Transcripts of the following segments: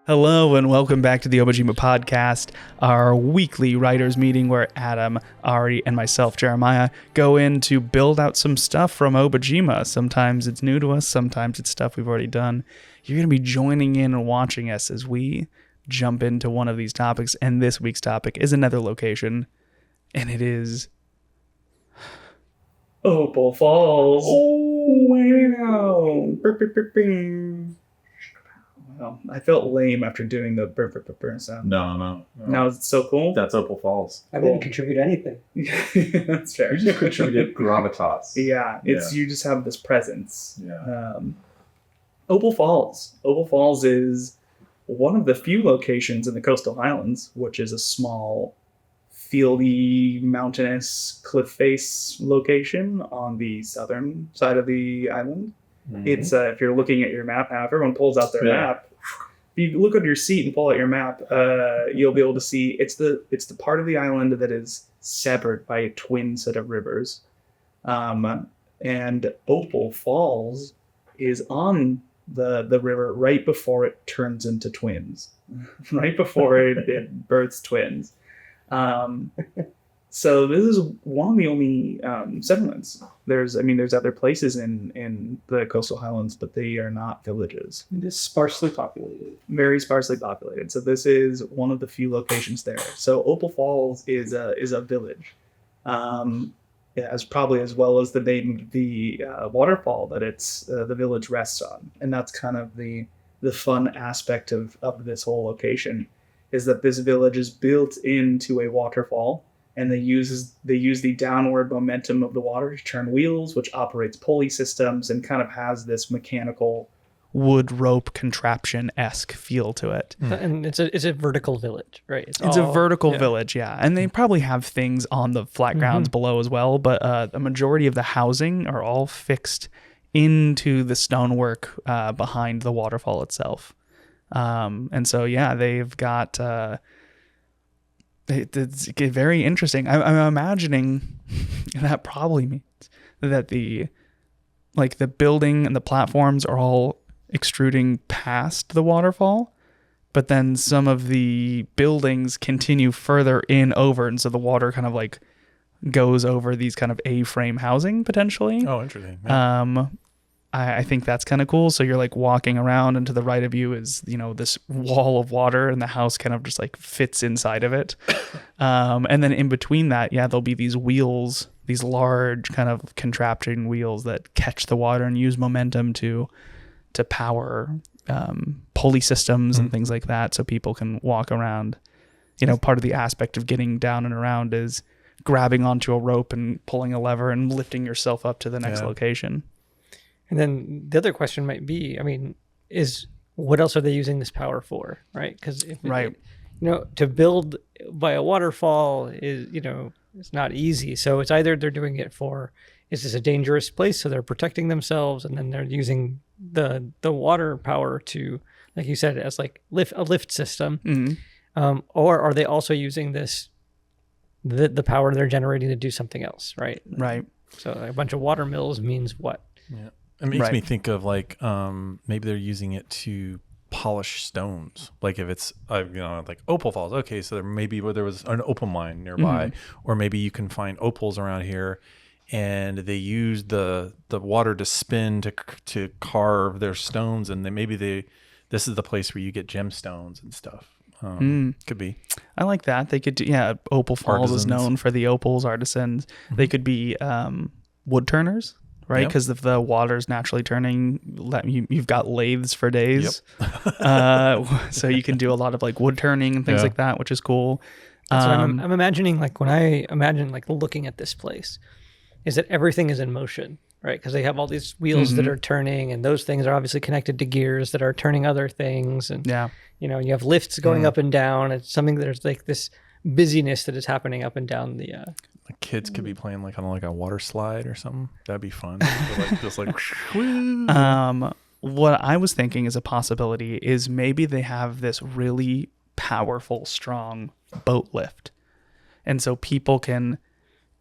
Hello and welcome back to the Obojima Podcast, our weekly writers meeting where Adam, Ari, and myself, Jeremiah, go in to build out some stuff from Obojima. Sometimes it's new to us, sometimes it's stuff we've already done. You're going to be joining in and watching us as we jump into one of these topics, and this week's topic is another location, and it is Opal Falls. Oh, wow. Well, I felt lame after doing the burr sound. No. Now it's so cool. That's Opal Falls. I didn't contribute anything. That's fair. You just contributed gravitas. Yeah, you just have this presence. Yeah. Opal Falls. Opal Falls is one of the few locations in the coastal highlands, which is a small, fieldy, mountainous cliff face location on the southern side of the island. Mm-hmm. It's if you're looking at your map now, if everyone pulls out their map, if you look under your seat and pull out your map, you'll be able to see it's the part of the island that is severed by a twin set of rivers, and Opal Falls is on the river right before it turns into twins, right before it births twins. So this is one of the only settlements. There's other places in the coastal highlands, but they are not villages. It is sparsely populated. Very sparsely populated. So this is one of the few locations there. So Opal Falls is a village, as probably as well as the name of the waterfall that the village rests on, and that's kind of the fun aspect of this whole location, is that this village is built into a waterfall. And they use the downward momentum of the water to turn wheels, which operates pulley systems and kind of has this mechanical wood rope contraption-esque feel to it. And it's a vertical village, right? It's a vertical village, yeah. And they probably have things on the flat grounds below as well, but a majority of the housing are all fixed into the stonework behind the waterfall itself. And so, yeah, they've got... It's very interesting. I'm imagining that probably means that the building and the platforms are all extruding past the waterfall, but then some of the buildings continue further in over, and so the water kind of like goes over these kind of A-frame housing potentially. Oh, interesting. Yeah. I think that's kind of cool. So you're like walking around, and to the right of you is, this wall of water, and the house kind of just like fits inside of it. And then in between that, there'll be these wheels, these large kind of contraption wheels that catch the water and use momentum to power pulley systems and things like that, so people can walk around. Part of the aspect of getting down and around is grabbing onto a rope and pulling a lever and lifting yourself up to the next location. And then the other question might be, is what else are they using this power for, right? Because to build by a waterfall is, it's not easy. So it's either they're doing it for, is this a dangerous place, so they're protecting themselves, and then they're using the water power to, like you said, as like a lift system, or are they also using the power they're generating to do something else, right? Right. So a bunch of water mills means what? Yeah. It makes me think of like maybe they're using it to polish stones. Like if it's like Opal Falls. Okay, so there was an opal mine nearby, or maybe you can find opals around here, and they use the water to spin to carve their stones, and then this is the place where you get gemstones and stuff. Could be. I like that. They could do, Opal Falls is known for the opals, artisans. They could be wood turners. Right, because if the water's naturally turning, you've got lathes for days. Yep. So you can do a lot of like wood turning and things like that, which is cool. So I'm imagining, like when I imagine like looking at this place, is that everything is in motion, right? Because they have all these wheels that are turning, and those things are obviously connected to gears that are turning other things. And you have lifts going up and down. It's something that there's like this busyness that is happening up and down the. Like kids could be playing like on like a water slide or something. That'd be fun. just like. What I was thinking as a possibility is maybe they have this really powerful, strong boat lift, and so people can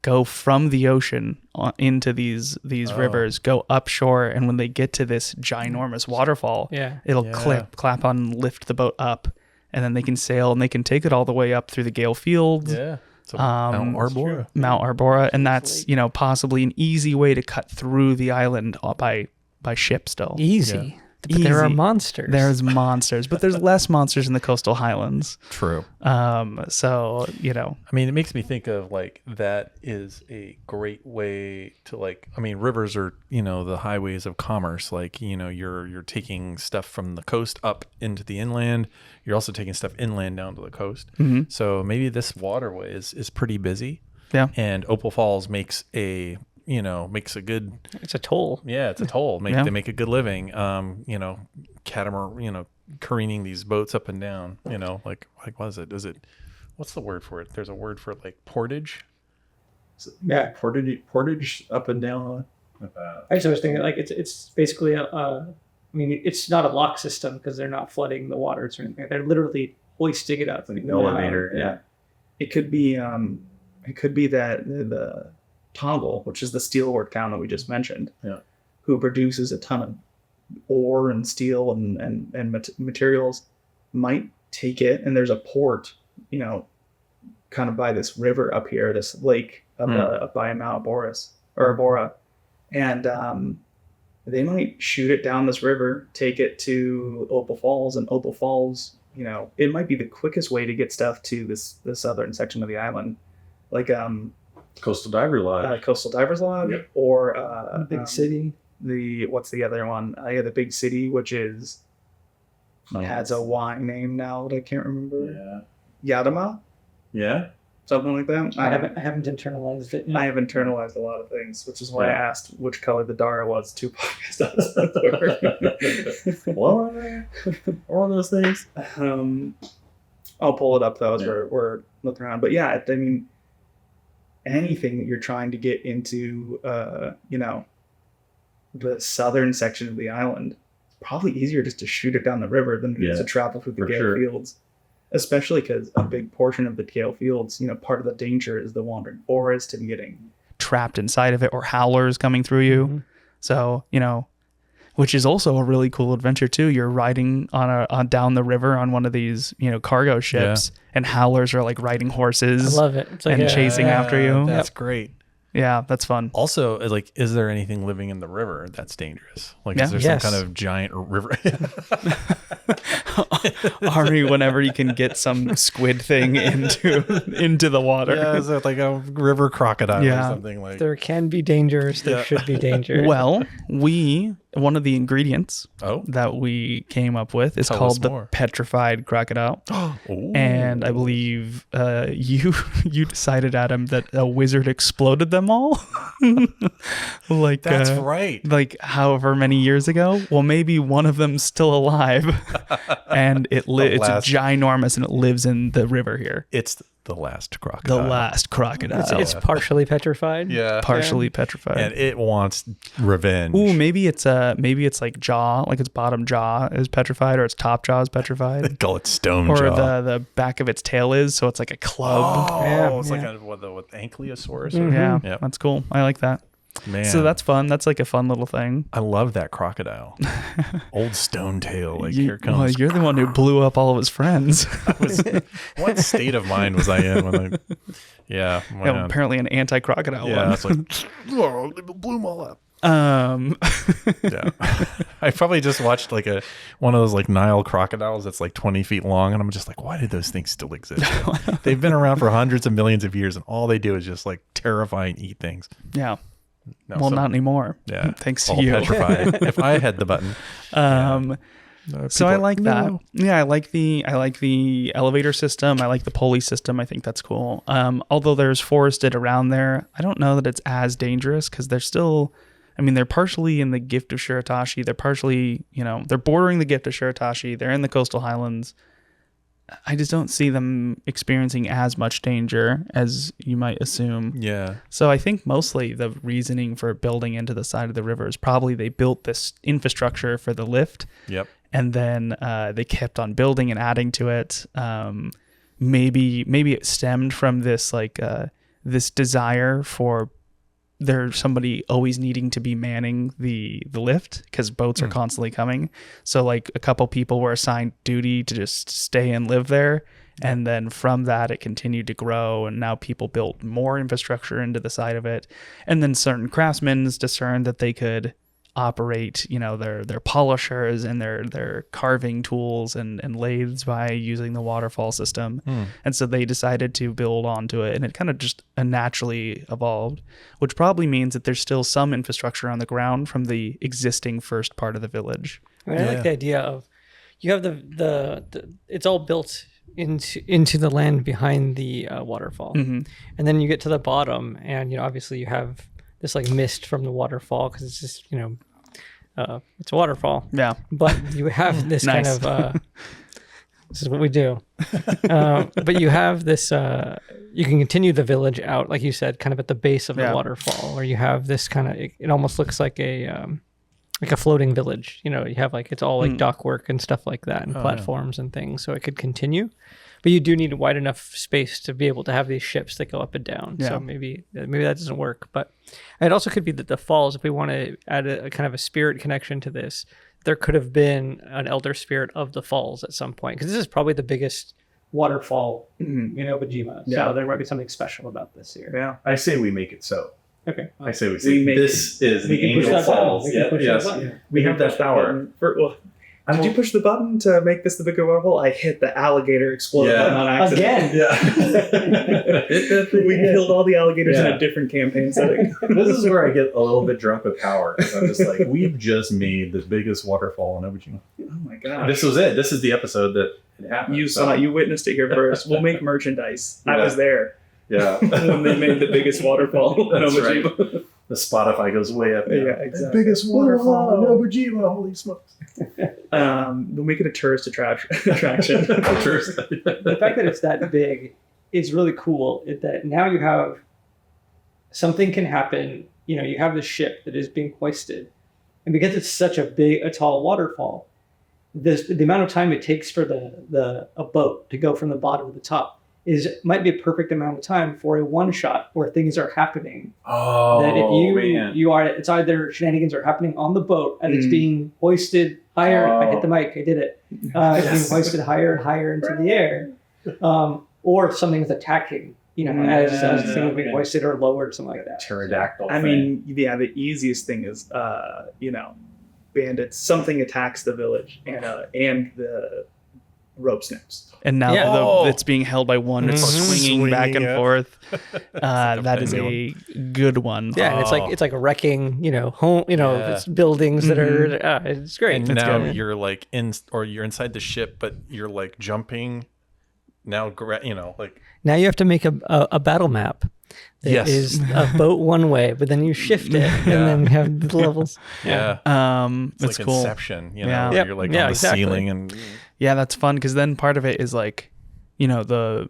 go from the ocean into these rivers, go upshore, and when they get to this ginormous waterfall, it'll clap on and lift the boat up, and then they can sail and they can take it all the way up through the Gale Fields. Yeah. So Mount Arbora, and that's possibly an easy way to cut through the island by ship still. Easy. But there are monsters. There's monsters, but there's less monsters in the coastal highlands. True. So, I mean, it makes me think of like that is a great way to like, I mean, rivers are, the highways of commerce. Like, you're taking stuff from the coast up into the inland. You're also taking stuff inland down to the coast. Mm-hmm. So maybe this waterway is pretty busy. Yeah. And Opal Falls makes a good. It's a toll. Yeah, it's a toll. They make a good living. Catamaran, careening these boats up and down. Like what is it? What's the word for it? There's a word for it, like portage. Yeah, portage up and down. Actually, I was thinking like it's basically it's not a lock system because they're not flooding the waters or anything. They're literally hoisting it up. Like an elevator. Yeah. It could be that the Tongal, which is the steelwork town that we just mentioned, who produces a ton of ore and steel and materials, might take it, and there's a port, kind of by this river up here, this lake up by Mount Abora, and they might shoot it down this river, take it to Opal Falls, and Opal Falls, it might be the quickest way to get stuff to the southern section of the island, like Coastal Divers Lodge, yep. Or Big City. What's the other one? The Big City, which has a Y name now that I can't remember. Yeah. Yadama? Yeah. Something like that. I haven't internalized it. I have internalized a lot of things, which is why I asked which color the Dara was 2 podcasts. What are they? All those things? I'll pull it up though as we're looking around. But yeah, I mean, anything that you're trying to get into, the southern section of the island, probably easier just to shoot it down the river than to travel through the Gale Fields. Especially because a big portion of the Gale Fields, part of the danger is the wandering forest and getting trapped inside of it, or howlers coming through you. Mm-hmm. So, which is also a really cool adventure too. You're riding on down the river on one of these, cargo ships, and howlers are like riding horses. I love it. It's like and chasing after you. That's great. Yeah, that's fun. Also, like, is there anything living in the river that's dangerous? Like, is there some kind of giant river? Ari, whenever you can get some squid thing into the water. Yeah, is it like a river crocodile or something like? There can be dangers. There should be danger. Well, one of the ingredients that we came up with is called the petrified crocodile. And I believe you decided, Adam, that a wizard exploded them all. Like that's right. Like however many years ago. Well, maybe one of them's still alive, and it's ginormous, and it lives in the river here. It's the last crocodile. The last crocodile. It's partially petrified. Yeah, partially petrified, and it wants revenge. Ooh, maybe it's like jaw, like its bottom jaw is petrified, or its top jaw is petrified. They call it stone or jaw. Or the back of its tail is, so it's like a club. Oh, it's like with ankylosaurus. Mm-hmm. Yeah, that's cool. I like that. Man. So that's fun. That's like a fun little thing. I love that crocodile. Old stone tail. Like, here comes. Well, you're the one who blew up all of his friends. What state of mind was I in when apparently an anti-crocodile one. Yeah, it's like, blew them all up. Yeah. I probably just watched like one of those like Nile crocodiles that's like 20 feet long, and I'm just like, why do those things still exist? They've been around for hundreds of millions of years, and all they do is just like terrify and eat things. Yeah. Not anymore. Yeah. Thanks to you. Petrified. If I had the button. So I like that. Yeah, I like the elevator system. I like the pulley system. I think that's cool. Although there's forested around there, I don't know that it's as dangerous because they're still, they're partially in the Gift of Shiratashi. They're partially, they're bordering the Gift of Shiratashi. They're in the coastal highlands. I just don't see them experiencing as much danger as you might assume. Yeah. So I think mostly the reasoning for building into the side of the river is probably they built this infrastructure for the lift. Yep. And then they kept on building and adding to it. Maybe it stemmed from this like this desire for there's somebody always needing to be manning the lift because boats are constantly coming. So like a couple people were assigned duty to just stay and live there. And then from that, it continued to grow. And now people built more infrastructure into the side of it. And then certain craftsmen discerned that they could operate, their polishers and their carving tools and lathes by using the waterfall system. And so they decided to build onto it, and it kind of just naturally evolved, which probably means that there's still some infrastructure on the ground from the existing first part of the village. I like the idea of you have the it's all built into the land behind the waterfall, and then you get to the bottom, and obviously you have this like mist from the waterfall because it's just it's a waterfall. Yeah, but you have this kind of this is what we do. But you have this you can continue the village out, like you said, kind of at the base of the waterfall, or you have this kind of it almost looks like a floating village. You have like it's all like dock work and stuff like that, and platforms and things, so it could continue. But you do need a wide enough space to be able to have these ships that go up and down. Yeah. So maybe that doesn't work. But it also could be that the falls, if we want to add a kind of a spirit connection to this, there could have been an elder spirit of the falls at some point. Because this is probably the biggest waterfall in Obojima. Yeah. So there might be something special about this here. Yeah. I say we make it so. Okay. I say we make this is the Angel Falls. Yes. We have that power. Did you push the button to make this the bigger waterfall? I hit the alligator explode button on accident. Again? Yeah. We killed all the alligators in a different campaign setting. This is where I get a little bit drunk with power. I'm just like, we've just made the biggest waterfall in Obojima. Oh my god. This was it. This is the episode that it happened. You saw it. You witnessed it here first. We'll make merchandise. I was there. Yeah. When they made the biggest waterfall in Obojima. Right. The Spotify goes way up. Yeah, exactly. The biggest waterfall in Obojima. Holy smokes. We'll make it a tourist attraction. The fact that it's that big is really cool. That now you have something can happen. You have the ship that is being hoisted, and because it's such a tall waterfall, the amount of time it takes for a boat to go from the bottom to the top might be a perfect amount of time for a one shot where things are happening. That if you are, it's either shenanigans are happening on the boat and it's being hoisted higher. I hit the mic. I did it. It's being hoisted higher and higher into the air, or something's attacking. As things are being hoisted or lowered, or something like that. Pterodactyl. I mean, the easiest thing is, bandits. Something attacks the village, and the rope snaps. And now it's being held by one. It's swinging back and forth. That is a good one. Yeah, and it's like wrecking. Home. It's buildings that are. It's great. And it's now good. you're like you're inside the ship, but you're like jumping. Now Now you have to make a battle map. That is a boat one way, but then you shift it, and then you have the levels. Yeah, it's like cool. Inception. Yeah. You're like on the ceiling, and that's fun because then part of it is like, there's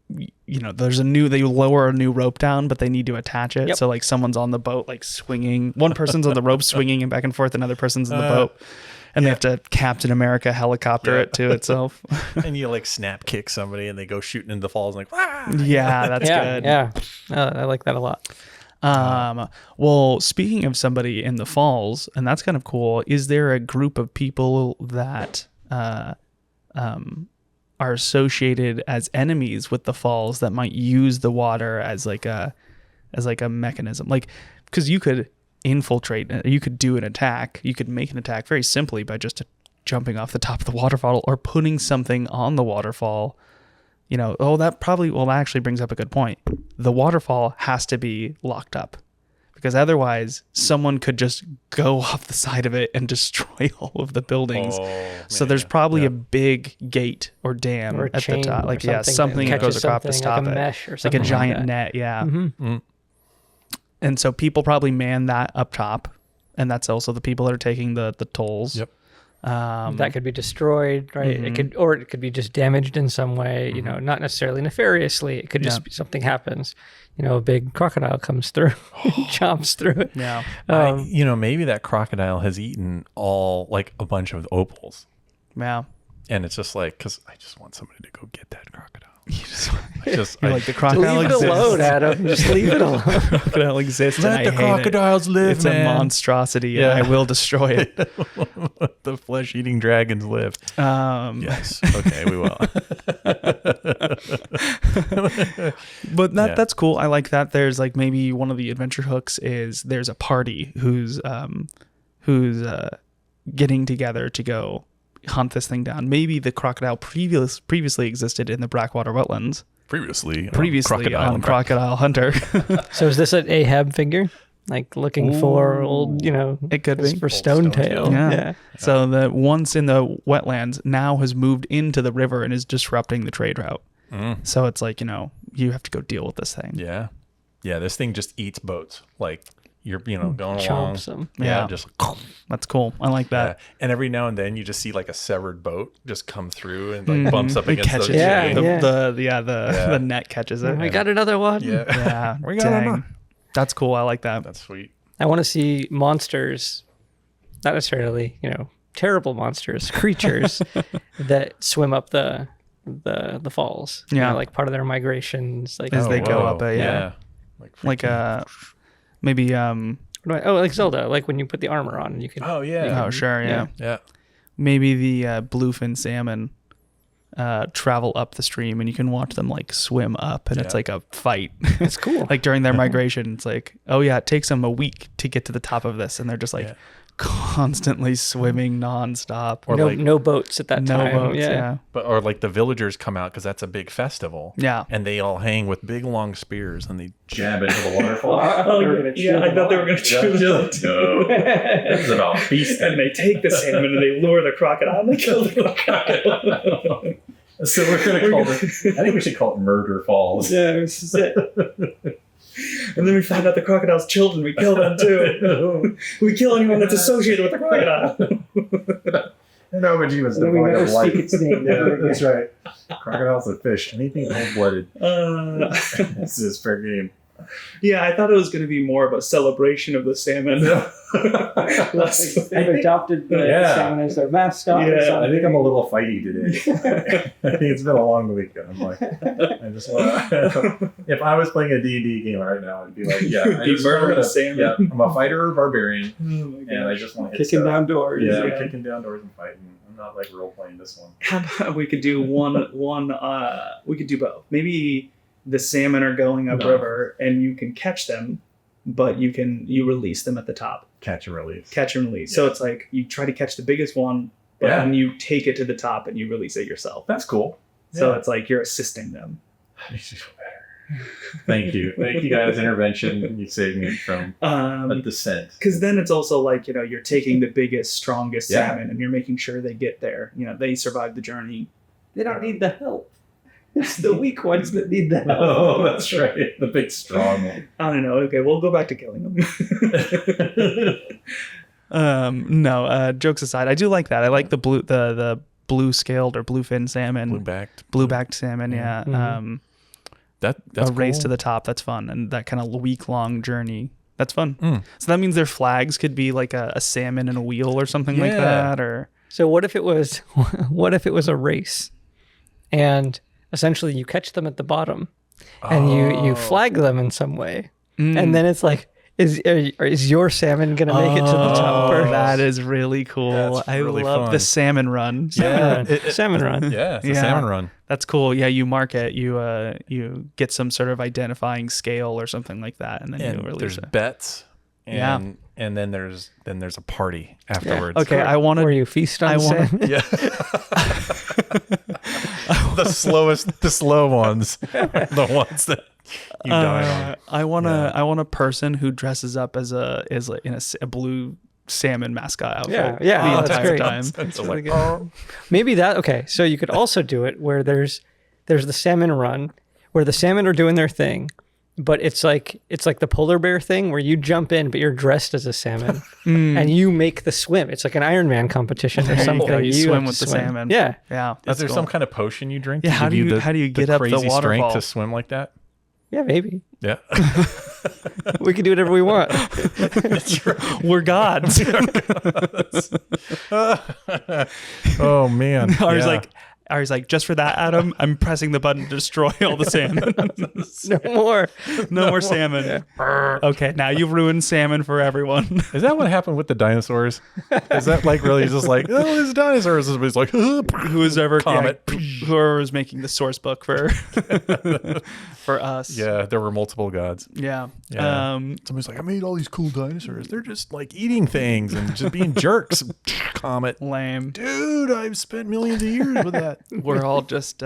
they lower a new rope down, but they need to attach it. Yep. So like someone's on the boat, like swinging. One person's on the rope swinging and back and forth. Another person's in the boat. And they have to Captain America helicopter it to itself. And you like snap kick somebody and they go shooting into the falls and like, ah! Yeah, that's good. Yeah. I like that a lot. Well, speaking of somebody in the falls, and that's kind of cool, is there a group of people that are associated as enemies with the falls that might use the water as like a mechanism? Like, because you could infiltrate, you could do an attack, you could make an attack very simply by just jumping off the top of the waterfall or putting something on the waterfall. That actually brings up a good point. The waterfall has to be locked up because otherwise someone could just go off the side of it and destroy all of the buildings. So there's probably a big gate or dam or at the top, like something that goes across the top, like a mesh or like a something giant like net. Yeah. Mm-hmm. And so people probably man that up top, and that's also the people that are taking the tolls. Yep. That could be destroyed, right? Mm-hmm. It could be just damaged in some way. Not necessarily nefariously. It could just be something happens. A big crocodile comes through, chomps through it. Yeah. Maybe that crocodile has eaten a bunch of opals. Yeah. And it's just like, because I just want somebody to go get that crocodile. Just You're like the crocodile Leave it exists. alone, Adam. Just leave it alone. Crocodile exists. let and the I hate crocodiles it. live, It's man. a monstrosity, Yeah. and I will destroy it. Let the flesh-eating dragons live. Yes. Okay, we will. But Yeah. that's cool. I like that. There's like maybe one of the adventure hooks is there's a party who's getting together to go hunt this thing down. Maybe the crocodile previously existed in the Blackwater wetlands. Previously On Crocodile Hunter. So is this an Ahab figure? Like looking for old, It could be. for Stone Tail. Yeah. So the once in the wetlands now has moved into the river and is disrupting the trade route. So it's like, you have to go deal with this thing. Yeah. Yeah, this thing just eats boats. Like you're, going along. Chomps them. Yeah, Yeah. just That's cool. I like that. yeah. And every now and then you just see like a severed boat just come through and like bumps up It against catches the it. Yeah, chain. yeah. The net catches it. We got another one. Yeah. Yeah. We got Dang. another. That's cool. I like that. That's sweet. I want to see monsters, not necessarily, terrible monsters, creatures that swim up the falls. Yeah. Like part of their migrations. Like As they go whoa. up, yeah. Like freaking- maybe like Zelda, like when you put the armor on, you can. Oh yeah. oh sure, yeah. Yeah. Maybe the bluefin salmon travel up the stream and you can watch them like swim up and it's Yeah. like a fight. It's cool. Like during their migration, it's like, oh yeah, it takes them a week to get to the top of this and they're just like Yeah. constantly swimming nonstop. Or no, like no boats at that no time. boats, Yeah. yeah. But or like the villagers come out because that's a big festival. Yeah. And they all hang with big long spears and they Jab into the waterfall. Yeah, I thought they were going to chew them. No. This is about feasting. And they take the salmon and they lure the crocodile and they kill the crocodile. So we're going to call it, I think we should call it Murder Falls. Yeah, this is it. And then we find out the crocodile's children. We kill them too. We kill anyone that's associated with the crocodile. And Obojima's And then we devoid never of life. speak its name. Yeah, that's right. Crocodiles are fish. Anything cold-blooded. This is fair game. Yeah, I thought it was going to be more of a celebration of the salmon. Less- They've adopted the Yeah. salmon as their mascot. or Yeah, I something. think I'm a little fighty today. I think it's been a long week. I'm like, I just want to. If I was playing a D&D game right now, I'd be like, yeah, I Be just murdering wanna- a salmon. Yeah, I'm a fighter or barbarian, Oh my and I gosh. just want to hit Kicking stuff. down doors. Yeah, Yeah. kicking down doors and fighting. I'm not like role playing this one. How about we could do we could do both. Maybe the salmon are going upriver and you can catch them, but you release them at the top. Catch and release. Catch and release. So it's like you try to catch the biggest one, but Yeah. then you take it to the top and you release it yourself. That's cool. So Yeah. it's like you're assisting them. Makes me feel better. Thank you. Thank you guys' intervention. You saved me from a descent. Because then it's also like, you're taking the biggest, strongest Yeah. salmon and you're making sure they get there. They survive the journey. They don't need the help. It's the weak ones that need the help. Oh, that's right. The big strong one. I don't know. Okay, we'll go back to killing them. No, jokes aside, I do like that. I like the blue scaled or bluefin salmon. blue-backed. Salmon, yeah. Mhm. That's a race cool. to the top. That's fun, and that kind of week-long journey. That's fun. Mm. So that means their flags could be like a salmon and a wheel or something like Yeah. that, or So what if it was a race, and essentially you catch them at the bottom, and you flag them in some way, and then it's like, is your salmon gonna make it to the top first? That is really cool. That's I really love fun. the salmon run. Salmon run. Yeah, it's a Yeah. salmon run. That's cool. Yeah, you mark it. You get some sort of identifying scale or something like that, and then you And release there's it. bets. Yeah. And then there's a party afterwards. Okay, I want Where to. you feast on I wanna- salmon. Yeah. the slow ones, the ones that you die on. I want Yeah. I want a person who dresses up as a blue salmon mascot outfit. Yeah, the that's entire great. time. That's really like, good. oh. Maybe that. Okay, so you could also do it where there's the salmon run, where the salmon are doing their thing, but it's like the polar bear thing where you jump in, but you're dressed as a salmon, and you make the swim. It's like an Ironman competition or There you something. go. You swim have with to the salmon. Yeah. Yeah. Is that's there cool. some kind of potion you drink? Yeah, to how give do you get up the crazy strength waterfall? to swim like that? Yeah, maybe. Yeah. We can do whatever we want. We're gods. Oh man. I was Yeah. like, Ari's like, just for that, Adam, I'm pressing the button to destroy all the salmon. No more salmon. Yeah. Okay, now you've ruined salmon for everyone. Is that what happened with the dinosaurs? Is that like really just like, oh, there's dinosaurs? It's like, whoever was making the source book for for us. Yeah, there were multiple gods. Yeah. Somebody's like, I made all these cool dinosaurs. They're just like eating things and just being jerks. Comet. Lame. Dude, I've spent millions of years with that. We're all just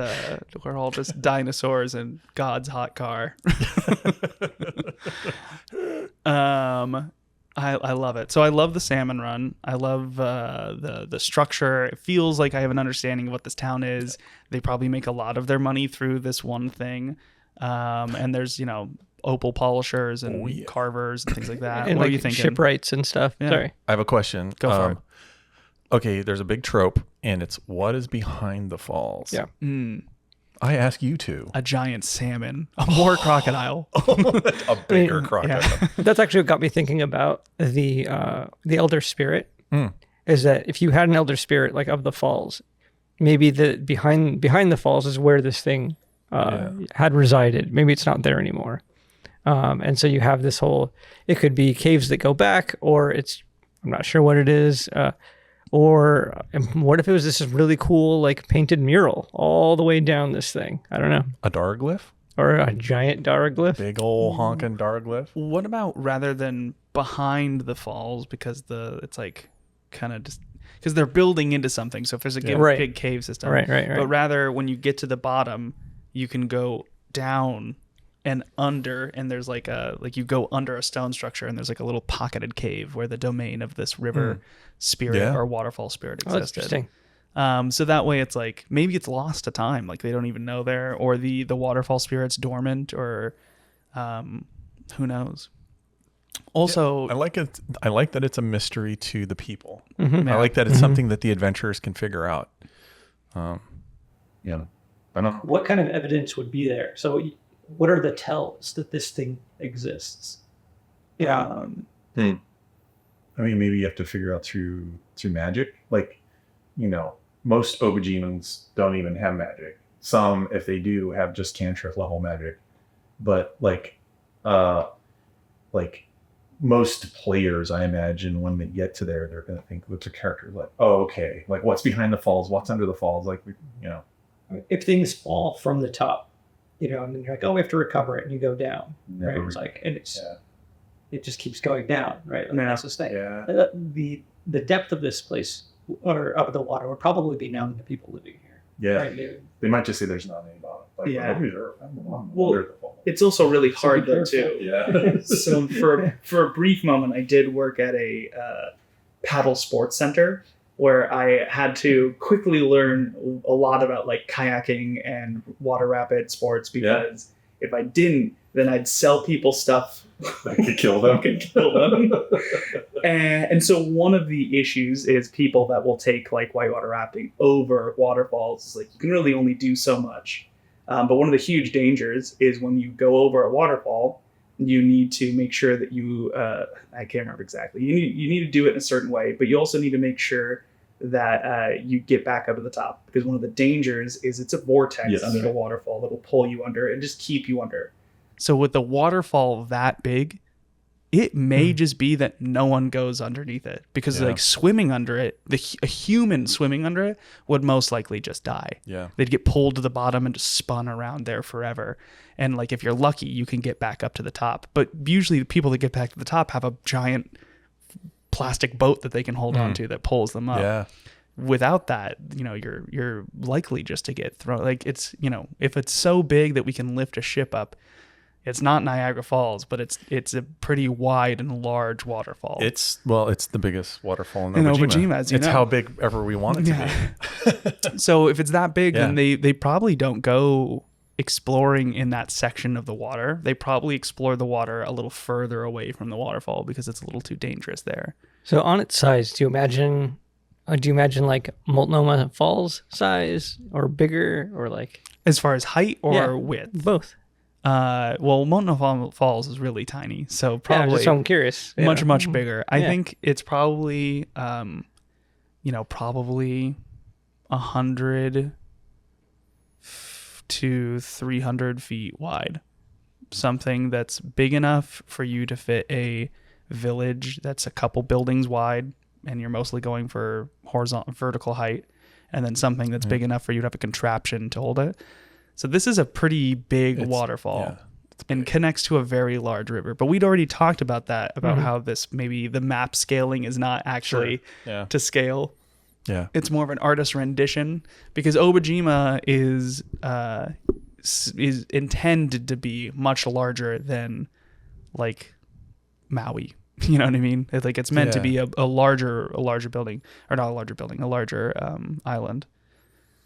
dinosaurs in God's hot car. I love it. So I love the salmon run. I love the structure. It feels like I have an understanding of what this town is. They probably make a lot of their money through this one thing. And there's, opal polishers and carvers and things like that. And what like are you thinking? shipwrights and stuff. Yeah. Sorry. I have a question. Go for it. Okay, there's a big trope, and it's what is behind the falls? Yeah. I ask you two. A giant salmon. A more crocodile. A bigger crocodile. Yeah. That's actually what got me thinking about the elder spirit. Is that if you had an elder spirit like of the falls, maybe the behind the falls is where this thing had resided. Maybe it's not there anymore. And so you have this whole, it could be caves that go back, or I'm not sure what it is. Or what if it was this really cool, like painted mural all the way down this thing? I don't know. A darglyph? Or a giant darglyph? Big old honking darglyph? What about rather than behind the falls, because it's like kind of just because they're building into something. So if there's a big cave system, right. But rather when you get to the bottom, you can go down and under, and there's like you go under a stone structure, and there's like a little pocketed cave where the domain of this river spirit or waterfall spirit existed. That's interesting. So that way it's like maybe it's lost to time, like they don't even know there, or the waterfall spirit's dormant, or who knows. Also, I like it. I like that it's a mystery to the people. Mm-hmm. I like that it's something that the adventurers can figure out. I don't know. What kind of evidence would be there? So what are the tells that this thing exists? Yeah. I mean, maybe you have to figure out through magic. Like, most Obojimans don't even have magic. Some, if they do, have just cantrip level magic. But like most players, I imagine, when they get to there, they're going to think with the character like, oh, okay, like what's behind the falls, what's under the falls, like If things fall from the top, and then you're like, oh, we have to recover it, and you go down, right? It's like, and it just keeps going down, right? Like, that's the thing. Yeah. The depth of this place, or of the water, would probably be known to people living here. Yeah. Right? They might just say there's not any bottom. Like, Well, it's also really hard though too. Yeah. So for a brief moment, I did work at a paddle sports center where I had to quickly learn a lot about like kayaking and water rapid sports, because if I didn't, then I'd sell people stuff that could kill them. And so one of the issues is people that will take like whitewater rafting over waterfalls. It's like you can really only do so much. But one of the huge dangers is when you go over a waterfall, you need to make sure that you, I can't remember exactly, you need to do it in a certain way, but you also need to make sure that you get back up to the top, because one of the dangers is it's a vortex under the waterfall that will pull you under and just keep you under. So with the waterfall that big, it may just be that no one goes underneath it, because like swimming under it, a human swimming under it would most likely just die. Yeah. They'd get pulled to the bottom and just spun around there forever. And like if you're lucky, you can get back up to the top. But usually the people that get back to the top have a giant plastic boat that they can hold onto that pulls them up. Yeah. Without that, you're likely just to get thrown. Like it's, if it's so big that we can lift a ship up, it's not Niagara Falls, but it's a pretty wide and large waterfall. It's the biggest waterfall in Obojima, as you know. It's how big ever we want it to be. So if it's that big, then they probably don't go exploring in that section of the water. They probably explore the water a little further away from the waterfall because it's a little too dangerous there. So on its size, do you imagine like Multnomah Falls size, or bigger, or like as far as height or width? Both. Well, Multnomah Falls is really tiny, so probably. So I'm curious. Much bigger. I think it's probably, probably 100 to 300 feet wide. Something that's big enough for you to fit a village that's a couple buildings wide, and you're mostly going for vertical height, and then something that's big enough for you to have a contraption to hold it. So this is a pretty big waterfall and connects to a very large river. But we'd already talked about that, about how this, maybe the map scaling is not actually to scale. Yeah. It's more of an artist rendition, because Obojima is intended to be much larger than like Maui. You know what I mean? It's meant to be a larger building, or not a larger building, a larger island.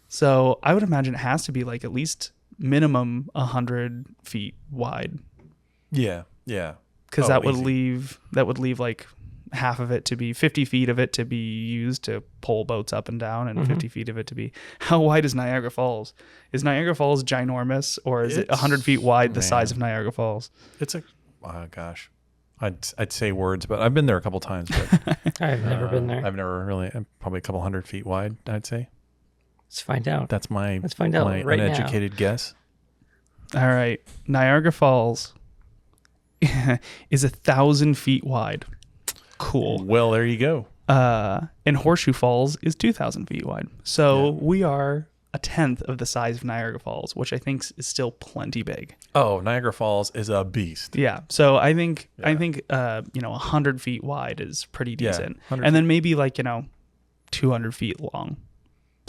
So I would imagine it has to be like at least minimum 100 feet wide. Yeah. Because that would leave like half of it to be 50 feet of it to be used to pull boats up and down, and 50 feet of it to be. How wide is Niagara Falls? Is Niagara Falls ginormous, or is it 100 feet wide, the size of Niagara Falls? It's gosh. I'd say words, but I've been there a couple times. But I've never been there. I've never really. I'm probably a couple 100 feet wide, I'd say. Let's find out. That's my Let's find out right uneducated guess. All right, Niagara Falls is 1,000 feet wide. Cool. Well, there you go. And Horseshoe Falls is 2,000 feet wide. So we are a tenth of the size of Niagara Falls, which I think is still plenty big. Oh, Niagara Falls is a beast. Yeah. So I think 100 feet wide is pretty decent. Yeah, and then maybe 200 feet long.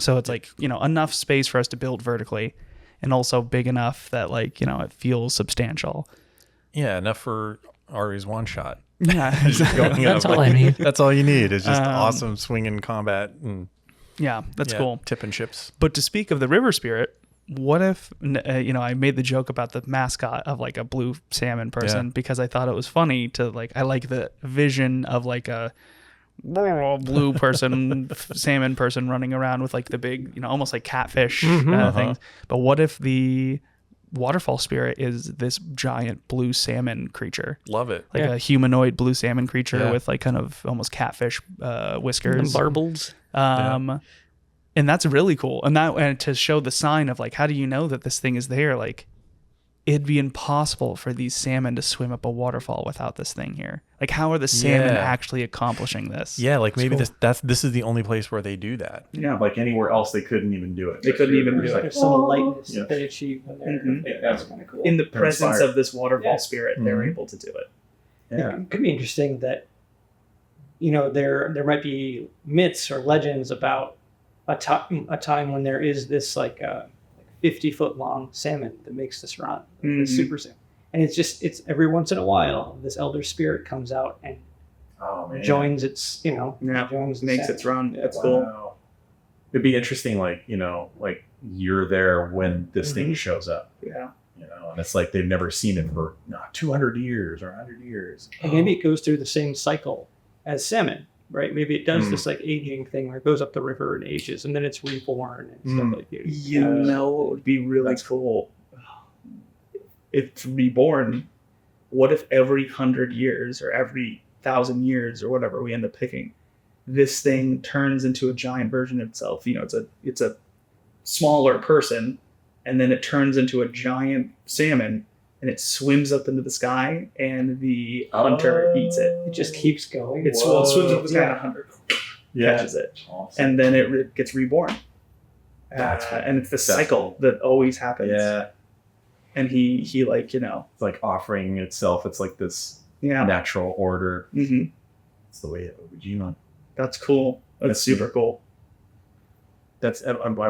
So it's enough space for us to build vertically, and also big enough that it feels substantial. Yeah, enough for Ari's one shot. Yeah. That's all I need. That's all you need. Is just awesome swinging combat and that's cool. Tipping ships. But to speak of the river spirit, what if I made the joke about the mascot of a blue salmon person because I thought it was funny to I like the vision of a blue person, salmon person running around with the big, almost like catfish things. But what if the waterfall spirit is this giant blue salmon creature? Love it. A humanoid blue salmon creature with kind of almost catfish whiskers and barbels. And that's really cool. And to show the sign of how do you know that this thing is there? It'd be impossible for these salmon to swim up a waterfall without this thing here. How are the salmon actually accomplishing this? Yeah, maybe this is the only place where they do that. Yeah, anywhere else they couldn't even do it. They couldn't even do it. Some lightness that they achieve when they're that's kind of cool. In the presence of this waterfall spirit, they're able to do it. Yeah. It could be interesting that there might be myths or legends about a time when there is this 50-foot long salmon that makes this run, this super salmon, and it's every once in a while this elder spirit comes out and joins its makes its run. That's cool. Wow. It'd be interesting, you're there when this thing shows up. Yeah. And it's they've never seen it for 200 years or 100 years. And maybe it goes through the same cycle as salmon, right? Maybe it does this aging thing where it goes up the river and ages, and then it's reborn and stuff like that. It would be really cool. If it's reborn, what if every 100 years or every 1,000 years or whatever we end up picking, this thing turns into a giant version of itself? It's a smaller person, and then it turns into a giant salmon, and it swims up into the sky, and the hunter eats it. It just keeps going. It swims up the sky, and the hunter catches it, and then it gets reborn. And it's the cycle that always happens. Yeah. And he it's offering itself. It's this natural order. Mm-hmm. It's the way of Obojima. That's cool. That's super cool. I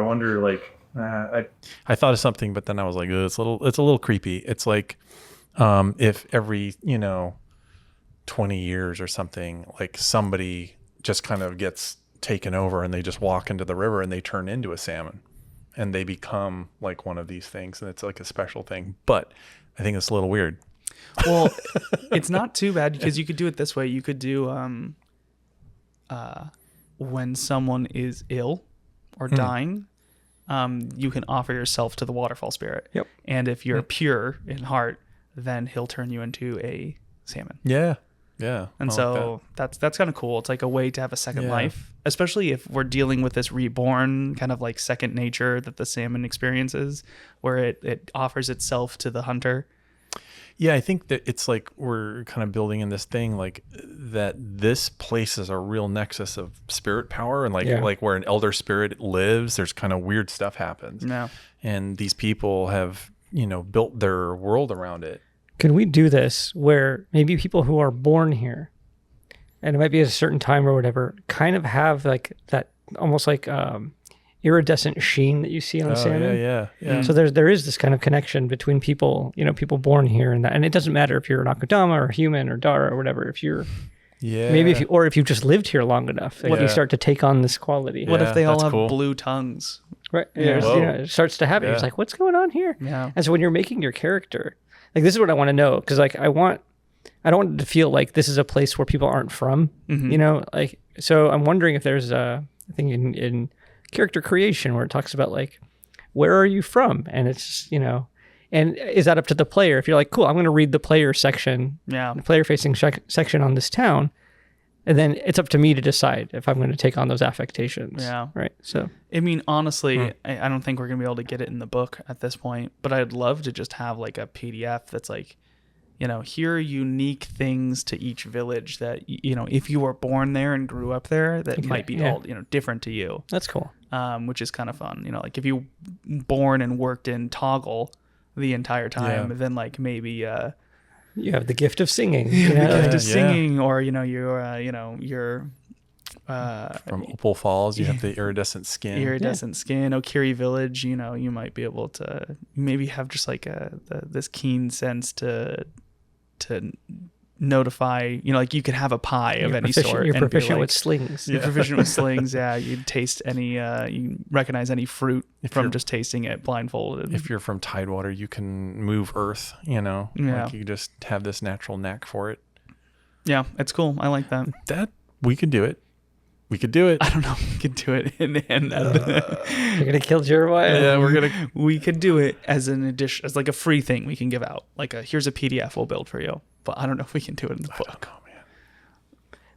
wonder I thought of something, but then I was it's a little creepy. It's if every 20 years or something, somebody just kind of gets taken over and they just walk into the river and they turn into a salmon and they become one of these things, and it's a special thing. But I think it's a little weird. Well, it's not too bad, because you could do it this way. You could do when someone is ill or dying, you can offer yourself to the waterfall spirit. Yep. And if you're pure in heart, then he'll turn you into a salmon. Yeah. Yeah. And so that's kind of cool. It's like a way to have a second life, especially if we're dealing with this reborn kind of like second nature that the salmon experiences, where it offers itself to the hunter. Yeah, I think that it's like we're kind of building in this thing like that this place is a real nexus of spirit power, and like where an elder spirit lives, there's kind of weird stuff happens. Yeah. And these people have, built their world around it. Can we do this where maybe people who are born here, and it might be at a certain time or whatever, kind of have like that almost like iridescent sheen that you see on salmon? Yeah. So there is this kind of connection between people, people born here and that, and it doesn't matter if you're an Akudama or a human or Dara or whatever. If you're maybe if you've just lived here long enough, you start to take on this quality. What if they all have blue tongues? Right. It starts to happen. It's like, what's going on here? Yeah. And so when you're making your character, like, this is what I want to know, because like I don't want it to feel like this is a place where people aren't from. Like, so I'm wondering if there's a thing in character creation where it talks about like, where are you from? And it's, and is that up to the player? If you're like, cool, I'm going to read the player section, the player facing section on this town, and then it's up to me to decide if I'm going to take on those affectations. Yeah. Right. So, I mean, honestly, I don't think we're going to be able to get it in the book at this point, but I'd love to just have like a PDF that's like, here are unique things to each village that, if you were born there and grew up there, that might be all, different to you. That's cool. Which is kind of fun. Like if you born and worked in Toggle the entire time, then like maybe, you have the gift of singing. Singing, or you're from Opal Falls, you have the iridescent skin. Okiri Village, you might be able to maybe have just like this keen sense to notify, like you could have a pie of any sort. You're proficient with slings. You're proficient with slings. Yeah, you'd taste any, you recognize any fruit from just tasting it blindfolded. If you're from Tidewater, you can move earth. Like you just have this natural knack for it. Yeah, it's cool. I like that. That we could do it. We could do it. I don't know if we could do it. You're gonna kill Jeremiah. Yeah, we could do it as an addition, as like a free thing we can give out. Like here's a PDF we'll build for you. But I don't know if we can do it in the book. Oh man,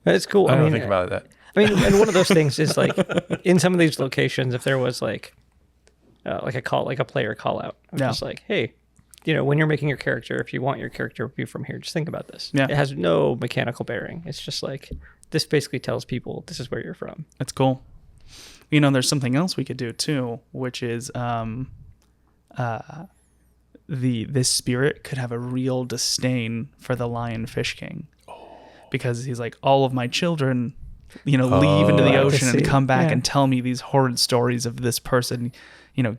that's cool. I don't think about that. I mean, and one of those things is like in some of these locations, if there was like a player call out, just like, hey, when you're making your character, if you want your character to be from here, just think about this. Yeah. It has no mechanical bearing. It's just like, this basically tells people this is where you're from. That's cool. There's something else we could do too, which is this spirit could have a real disdain for the Lion Fish King, because he's like, all of my children, leave into the ocean and come back and tell me these horrid stories of this person,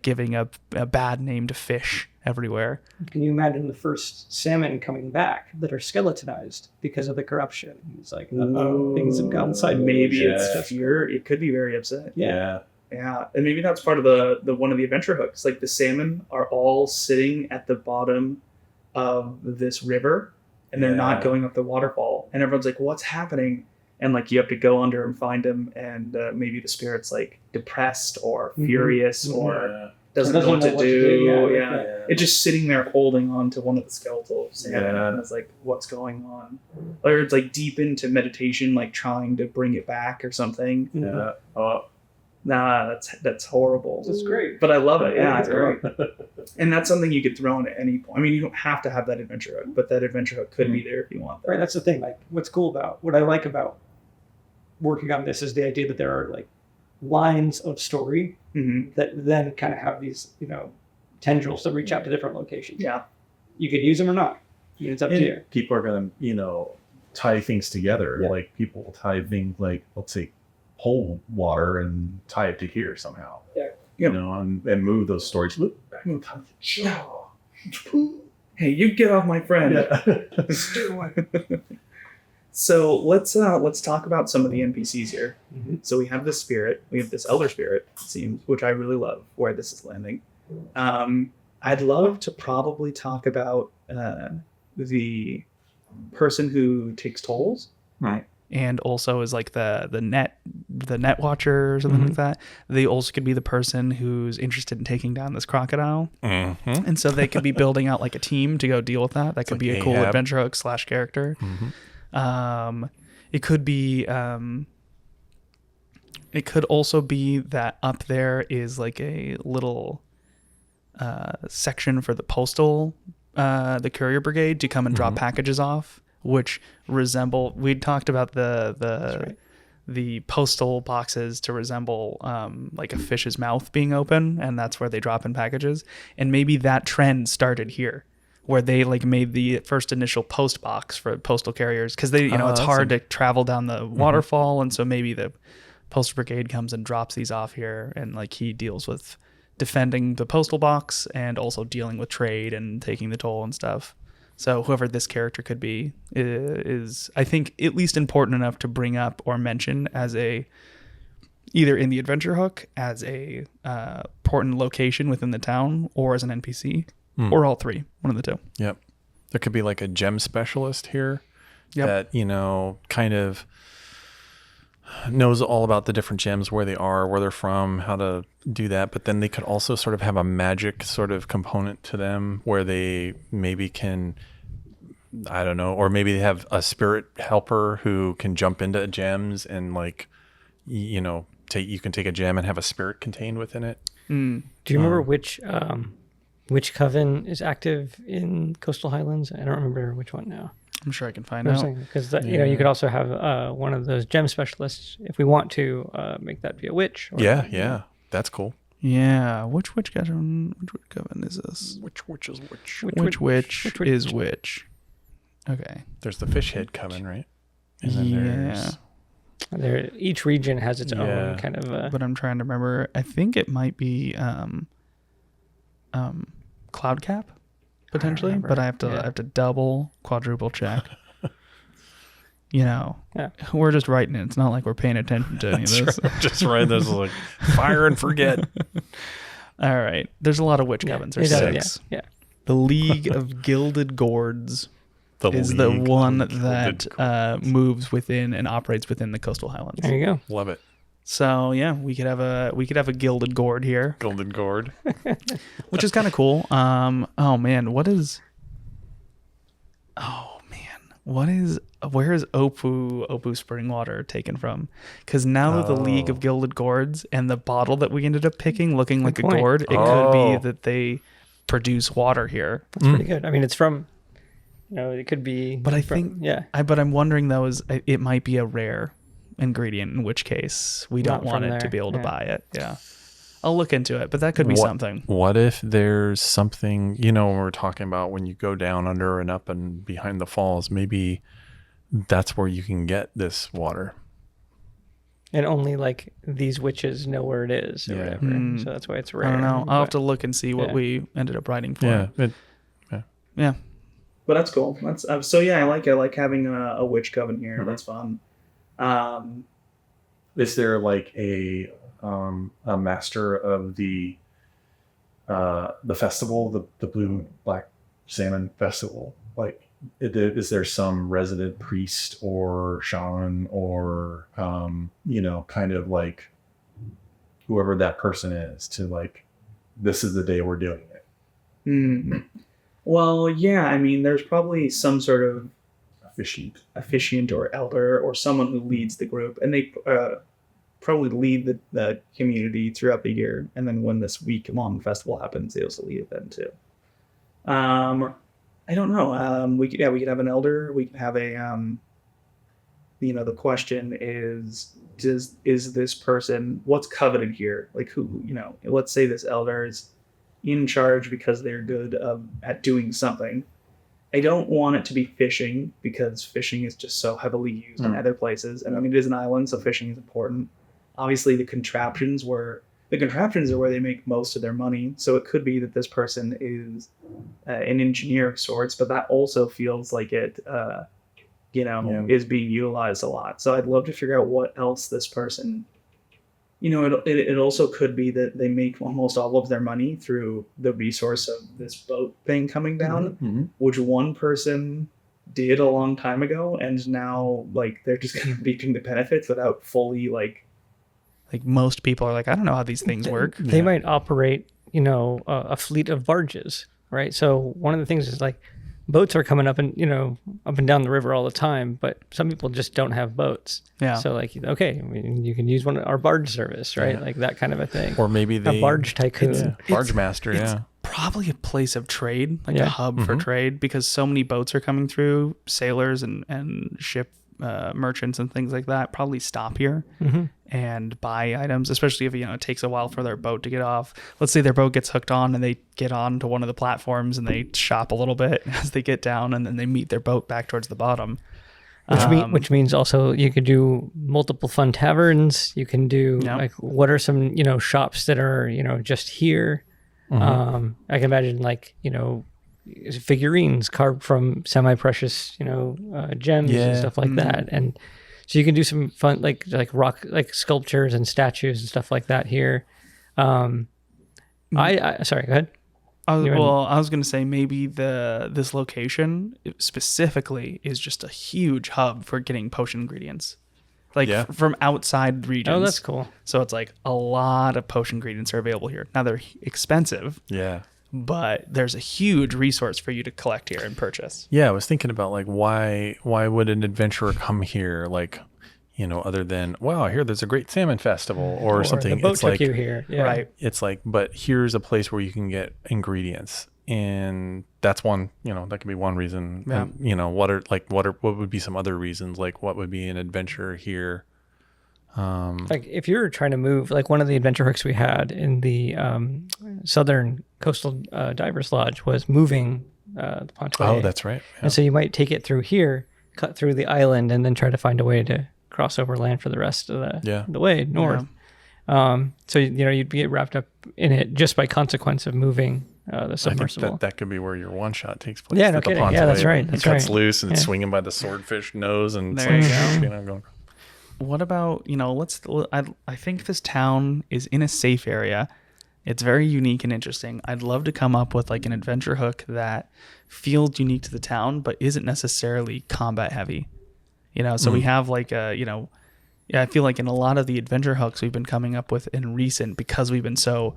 giving a bad name to fish everywhere. Can you imagine the first salmon coming back that are skeletonized because of the corruption? He's like, things have gone sideways. Maybe it's just fear. It could be very upset. Yeah. Yeah, and maybe that's part of the one of the adventure hooks. Like the salmon are all sitting at the bottom of this river, and they're not going up the waterfall. And everyone's like, "What's happening?" And like you have to go under and find them. And maybe the spirit's like depressed or furious or doesn't know what to do. It's just sitting there holding on to one of the skeletal salmon. And it's like, what's going on? Or it's like deep into meditation, like trying to bring it back or something. Yeah. Nah, that's horrible. That's great. But I love it. Yeah, it's great. And that's something you could throw in at any point. I mean, you don't have to have that adventure hook, but that adventure hook could be there if you want that. Right, that's the thing. Like, what I like about working on this is the idea that there are like lines of story that then kind of have these, tendrils that reach out to different locations. Yeah. You could use them or not. It's up to you. People are going to, tie things together. Yeah. Like people will tie things like, let's say, whole water and tie it to here somehow. Yeah. And move those stories. Look back in time. Hey, you get off my friend. Yeah. So let's talk about some of the NPCs here. So we have this spirit, we have this elder spirit, it seems, which I really love where this is landing. I'd love to probably talk about the person who takes tolls. Right. And also is like the net watcher or something like that. They also could be the person who's interested in taking down this crocodile. And so they could be building out like a team to go deal with that. That could be a cool adventure hook / character. It could be. It could also be that up there is like a little section for the postal, the courier brigade to come and drop packages off, which resemble. We talked about the postal boxes to resemble like a fish's mouth being open, and that's where they drop in packages. And maybe that trend started here, where they like made the first initial post box for postal carriers, because they, it's hard to travel down the waterfall, and so maybe the postal brigade comes and drops these off here, and like he deals with defending the postal box and also dealing with trade and taking the toll and stuff. So whoever this character could be is, I think, at least important enough to bring up or mention as either in the adventure hook as a important location within the town, or as an NPC, or all three, one of the two. Yep. There could be like a gem specialist here that, kind of knows all about the different gems, where they are, where they're from, how to do that. But then they could also sort of have a magic sort of component to them, where they maybe can, I don't know, or maybe they have a spirit helper who can jump into gems and like, you can take a gem and have a spirit contained within it. Do you remember which coven is active in Coastal Highlands? I don't remember which one now. I'm sure I can find out. Because you could also have one of those gem specialists if we want to make that be a witch. Yeah, that's cool. Yeah, which coven is this? Which witch is which? Which witch is which? Okay. There's the fish head coven, right? And then each region has its own kind of. But I'm trying to remember. I think it might be Cloudcap. Potentially, but I have to double, quadruple check. We're just writing it. It's not like we're paying attention to any of this. Right. Just write this like fire and forget. All right. There's a lot of witch covens. There's 6. Yeah. The League of Gilded Gourds is the one that moves within and operates within the Coastal Highlands. There you go. Love it. So yeah, we could have a gilded gourd here. Gilded gourd. Which is kind of cool. Where is Opu spring water taken from? Because now that the League of Gilded Gourds and the bottle that we ended up picking looking like a gourd, it could be that they produce water here. That's pretty good. I mean, it's from, it could be. But but I'm wondering though, it might be a rare ingredient, in which case we don't want it to be able to buy it. Yeah. I'll look into it, but that could be something. What if there's something, when we're talking about when you go down under and up and behind the falls, maybe that's where you can get this water. And only like these witches know where it is or whatever. So that's why it's rare. I don't know. I'll have to look and see what we ended up writing for. Yeah. But that's cool. That's I like having a witch coven here. That's fun. Is there like a master of the festival, the Blue Black Salmon Festival? Like, is there some resident priest or shaman or kind of like whoever that person is to like, this is the day we're doing it? Well, yeah. I mean, there's probably some sort of officiant or elder or someone who leads the group, and they probably lead the community throughout the year, and then when this week-long festival happens, they also lead it then too. I don't know. We could have an elder. We could have a the question is this person, what's coveted here? Like who, let's say this elder is in charge because they're good at doing something. I don't want it to be fishing, because fishing is just so heavily used in other places. And I mean, it is an island, so fishing is important. Obviously, the contraptions are where they make most of their money. So it could be that this person is an engineer of sorts, but that also feels like it, is being utilized a lot. So I'd love to figure out what else this person, it also could be that they make almost all of their money through the resource of this boat thing coming down, which one person did a long time ago, and now like they're just kind of reaping the benefits without fully like most people are like, I don't know how these things work. They might operate, a fleet of barges, right? So one of the things is like boats are coming up and up and down the river all the time, but some people just don't have boats. Yeah. So like, okay, I mean, you can use our barge service, right? Yeah. Like that kind of a thing. Or maybe a barge tycoon. Barge master. It's Yeah. probably a place of trade, like Yeah. a hub for trade, because so many boats are coming through. Sailors and ship merchants and things like that probably stop here and buy items, especially if it takes a while for their boat to get off. Let's say their boat gets hooked on and they get on to one of the platforms and they shop a little bit as they get down, and then they meet their boat back towards the bottom. Which means also you could do multiple fun taverns. You can do like, what are some shops that are just here. I can imagine like figurines carved from semi-precious gems and stuff like that, and so you can do some fun like rock sculptures and statues and stuff like that here. I sorry, go ahead. I was going to say maybe this location specifically is just a huge hub for getting potion ingredients, from outside regions. Oh, that's cool. So it's like a lot of potion ingredients are available here. Now they're expensive. Yeah. But there's a huge resource for you to collect here and purchase. Yeah, I was thinking about like why would an adventurer come here, like, other than, wow, I hear there's a great salmon festival or something. The boat it's took like you here, right? It's like, but here's a place where you can get ingredients, and that's one. That could be one reason. Yeah. And, what would be some other reasons? Like, what would be an adventure here? Like if you're trying to move, like one of the adventure hooks we had in the Southern Coastal Divers Lodge was moving the pontoon. Oh, that's right. Yeah. And so you might take it through here, cut through the island, and then try to find a way to cross over land for the rest of the way north. Yeah. So you'd get wrapped up in it just by consequence of moving the submersible. I think that could be where your one shot takes place. Yeah, no kidding. Yeah, that's right. It cuts loose and it's swinging by the swordfish nose, and there it's you like, going. What about, I think this town is in a safe area. It's very unique and interesting. I'd love to come up with like an adventure hook that feels unique to the town, but isn't necessarily combat heavy. So we have like I feel like in a lot of the adventure hooks we've been coming up with in recent, because we've been so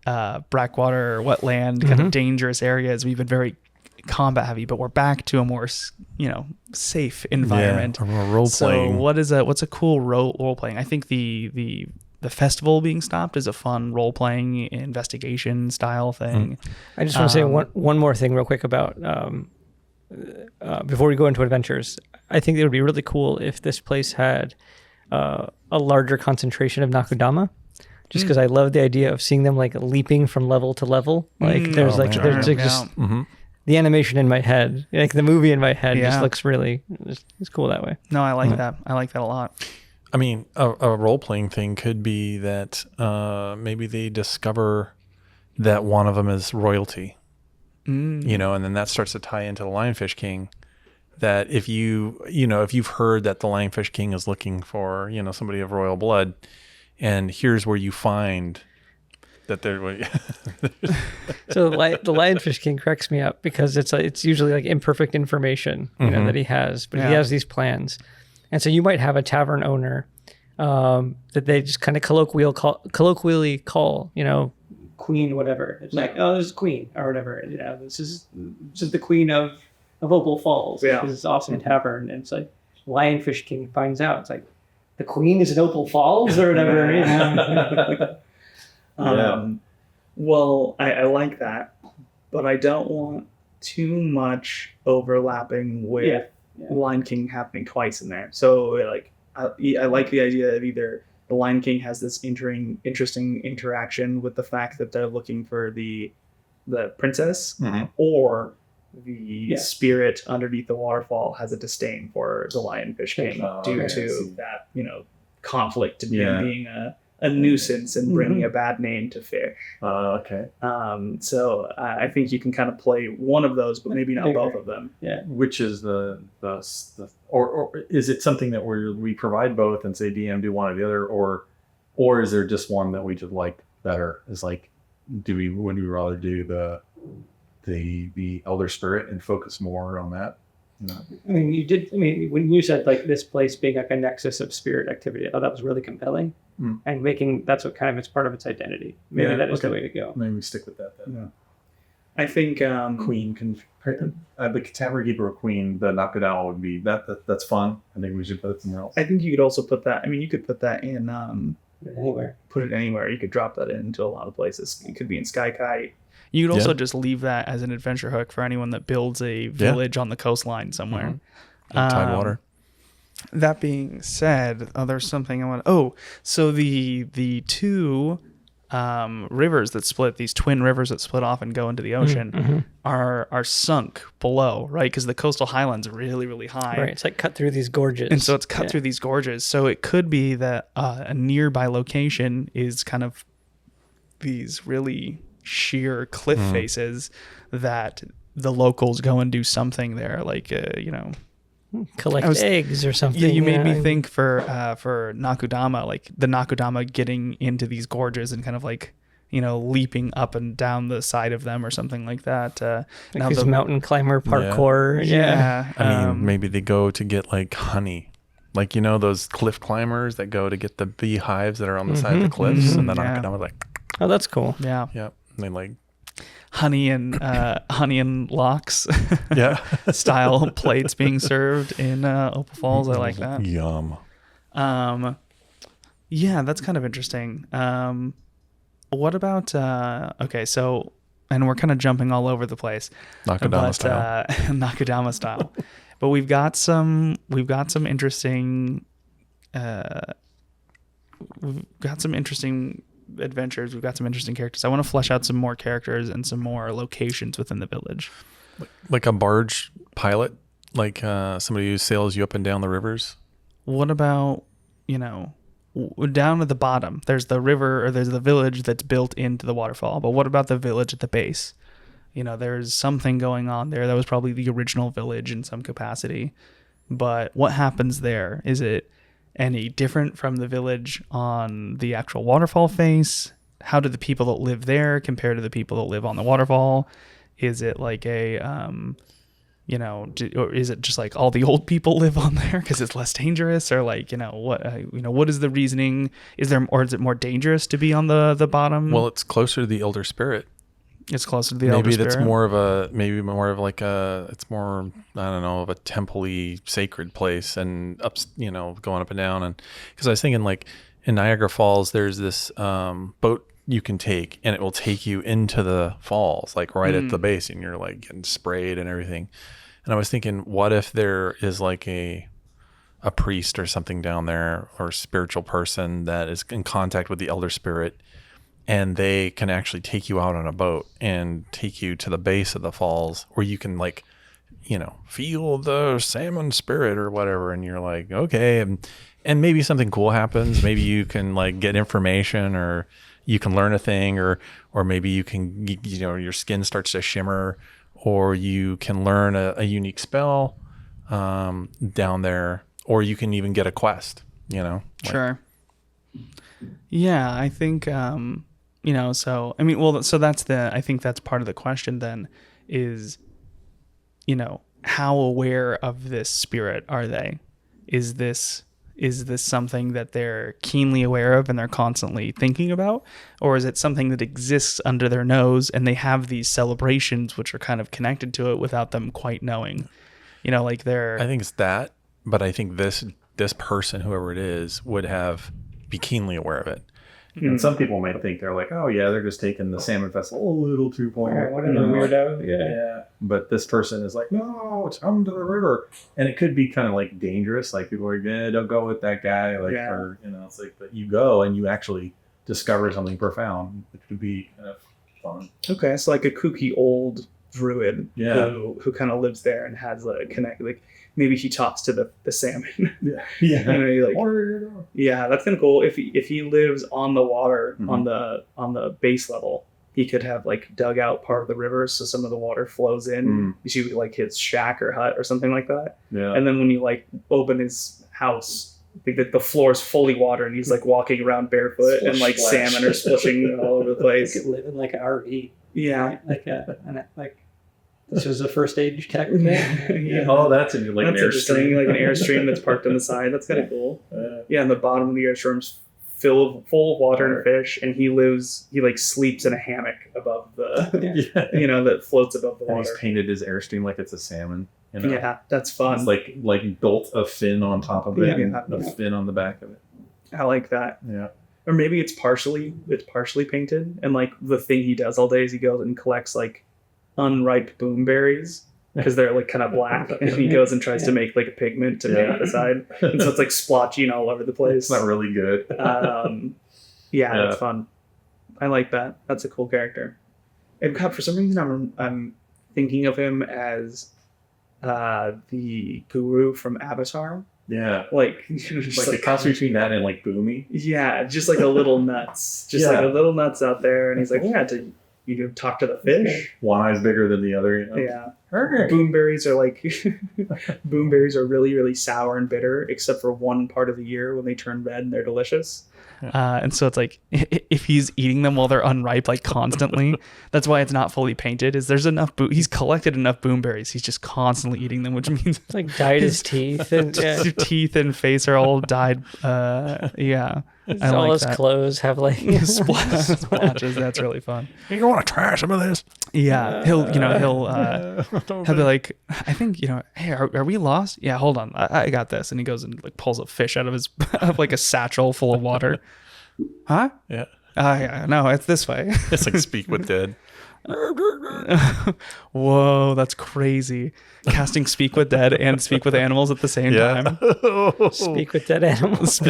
brackwater, whatland, kind of dangerous areas, we've been very combat heavy, but we're back to a more safe environment. Yeah, or role playing. So what's a cool role playing? I think the festival being stopped is a fun role playing investigation style thing. I just want to say one more thing real quick about before we go into adventures. I think it would be really cool if this place had a larger concentration of Nakudama. Just because I love the idea of seeing them like leaping from level to level. Like there's just the animation in my head, like the movie in my head, just looks really, it's cool that way. No, I like that. I like that a lot. I mean, a role-playing thing could be that maybe they discover that one of them is royalty, and then that starts to tie into the Lionfish King. That if if you've heard that the Lionfish King is looking for, somebody of royal blood, and here's where you find that they're so the Lionfish King cracks me up because it's usually like imperfect information that he has, but he has these plans, and so you might have a tavern owner that they just kind of colloquially call queen, whatever. It's like, oh, this is queen or whatever. This is the queen of Opal Falls. Yeah, this is awesome tavern, and it's like Lionfish King finds out. It's like the queen is in Opal Falls or whatever. Well, I like that, but I don't want too much overlapping with Lion King happening twice in there. So like, I like the idea of either the Lion King has this interesting interaction with the fact that they're looking for the princess, or the spirit underneath the waterfall has a disdain for the Lionfish King due to that conflict and being a nuisance and bringing a bad name to fish. Okay. So I think you can kind of play one of those, but maybe not both of them. Yeah. Which is the or is it something that we provide both and say DM do one or the other, or is there just one that we just like better? Is like, would we rather do the elder spirit and focus more on that? No. I mean, when you said like this place being like a nexus of spirit activity, I thought that was really compelling, and that's what kind of it's part of its identity. Maybe that is the way to go. Maybe we stick with that then. I think Queen can the Tavern Keeper of Queen, the Nakadama would be that's fun. I think we should put it somewhere else. I think you could also put that. I mean, you could put that in Anywhere. Put it anywhere. You could drop that into a lot of places. It could be in Sky Kite. You could also just leave that as an adventure hook for anyone that builds a village on the coastline somewhere. Tidewater. That being said, there's something I want. So the two rivers that split, these twin rivers that split off and go into the ocean, are sunk below, right? Because the coastal highlands are really, really high. Right, it's like cut through these gorges. And so it's cut through these gorges. So it could be that a nearby location is kind of these really sheer cliff faces that the locals go and do something there, like collect eggs or something. Yeah, you made me think for Nakudama, like the Nakudama getting into these gorges and kind of like, leaping up and down the side of them or something like that. Like these mountain climber parkour. Yeah. I mean, maybe they go to get like honey. Like, those cliff climbers that go to get the beehives that are on the side of the cliffs. And then Nakudama's like... Oh, that's cool. Yeah. Yep. And they like... honey and locks style plates being served in Opal Falls. I like that. Yum. Yeah, that's kind of interesting. What about so, and we're kind of jumping all over the place. Nakudama style. Nakudama style. But we've got some interesting adventures. We've got some interesting characters. I want to flesh out some more characters and some more locations within the village. Like a barge pilot, like somebody who sails you up and down the rivers. What about, down at the bottom, there's the river or there's the village that's built into the waterfall. But what about the village at the base? There's something going on there. That was probably the original village in some capacity. But what happens there? Is it any different from the village on the actual waterfall face? How do the people that live there compare to the people that live on the waterfall? Is it like or is it just like all the old people live on there because it's less dangerous, or like what is the reasoning? Is it more dangerous to be on the bottom? Well, it's closer to the Elder Spirit. It's closer to the Elder Spirit. Maybe that's more of like it's more, I don't know, of a temple-y sacred place, and going up and down. And because I was thinking, like in Niagara Falls, there's this boat you can take, and it will take you into the falls, like right at the base, and you're like getting sprayed and everything. And I was thinking, what if there is like a priest or something down there, or a spiritual person that is in contact with the Elder Spirit, and they can actually take you out on a boat and take you to the base of the falls, where you can like, feel the salmon spirit or whatever. And you're like, okay. And maybe something cool happens. Maybe you can like get information, or you can learn a thing, or maybe you can, your skin starts to shimmer, or you can learn a unique spell down there, or you can even get a quest, Sure. Yeah, I think, so, I think that's part of the question then is, how aware of this spirit are they? Is this something that they're keenly aware of and they're constantly thinking about? Or is it something that exists under their nose and they have these celebrations which are kind of connected to it without them quite knowing? I think it's that, but I think this person, whoever it is, would be keenly aware of it. And some people might think they're like, oh yeah, they're just taking the salmon festival a little too far. What a weirdo. Yeah. But this person is like, no, it's come to the river. And it could be kind of like dangerous. Like people are like, don't go with that guy. Like, or, it's like, but you go and you actually discover something profound, which would be kind of fun. Okay. It's like a kooky old druid who kind of lives there and has a connect. Like maybe he talks to the salmon. That's kind of cool. If he lives on the water, on the base level, he could have like dug out part of the river so some of the water flows in. You see like his shack or hut or something like that. Yeah. And then when you like open his house, I think that the floor is fully water and he's like walking around barefoot and like salmon are splishing all over the place. He could live in like an RV. Yeah. Like this was a first aid tech. Oh, that's like an Airstream. Like an Airstream that's parked on the side. That's kind of cool. And the bottom of the Airstream's full of water and fish, and he like sleeps in a hammock above the that floats above the water. And he's painted his Airstream like it's a salmon. Yeah, that's fun. It's like built a fin on top of it and a fin on the back of it. I like that. Yeah. Or maybe it's partially painted, and like the thing he does all day is he goes and collects like unripe boomberries because they're like kind of black, and he goes and tries to make like a pigment to make the side, and so it's like splotching all over the place. It's not really good. That's fun. I like that. That's a cool character. And God, for some reason I'm thinking of him as the guru from Avatar. Yeah. Like the cross between that and like Boomy. Yeah, just like a little nuts. Just like a little nuts out there. And he's like, you talk to the fish. One eye's bigger than the other. Yeah. Boomberries are really, really sour and bitter, except for one part of the year when they turn red and they're delicious. And so it's like if he's eating them while they're unripe, like constantly, that's why it's not fully painted. Is there's enough he's collected enough boomberries. He's just constantly eating them, which means it's like dyed his teeth and his teeth and face are all dyed. All his clothes have like splotches. That's really fun. You want to try some of this? Yeah, he'll be like, I think hey, are we lost? Yeah, hold on, I got this, and he goes and like pulls a fish out of his like a satchel full of water. Huh? Yeah. Yeah. No, it's this way. It's like Speak with Dead. Whoa, that's crazy. Casting Speak with Dead and Speak with Animals at the same time. Speak with dead animals.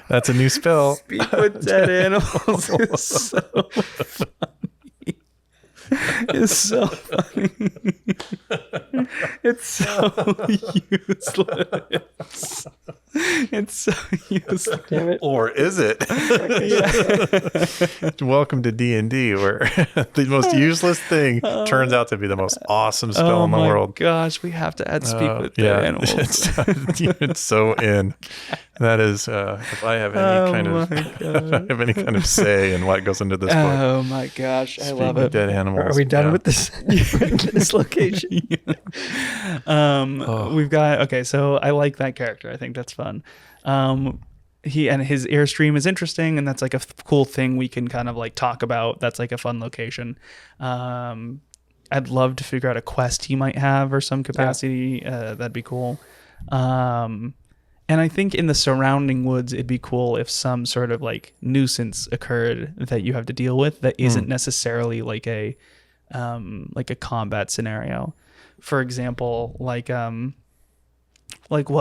That's a new spell. Speak with dead animals is so funny. It's so funny. It's so useless. It's so useless. Damn it. Or is it? Welcome to D&D, where the most useless thing turns out to be the most awesome spell in the world. Oh my gosh, we have to add Speak with dead animals. It's so in. That is, if I have any kind of say in what goes into this book. Oh my gosh, I love it. Dead animals. Are we done with this? This location. We've got so I like that character. I think that's fun. He and his Airstream is interesting, and that's like a cool thing we can kind of like talk about. That's like a fun location. I'd love to figure out a quest he might have or some capacity. That'd be cool. And I think in the surrounding woods, it'd be cool if some sort of like nuisance occurred that you have to deal with that isn't necessarily like a combat scenario. For example, like what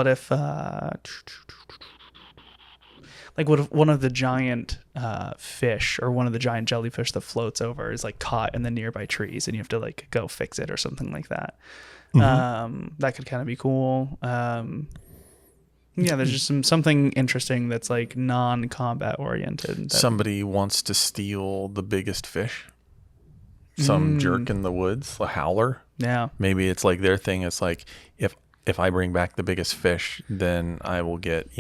if one of the giant fish or one of the giant jellyfish that floats over is like caught in the nearby trees, and you have to like go fix it or something like that. That could kind of be cool. There's just something interesting that's like non-combat oriented. Somebody wants to steal the biggest fish. Some jerk in the woods, a howler. Yeah. Maybe it's like their thing. It's like if I bring back the biggest fish, then I will get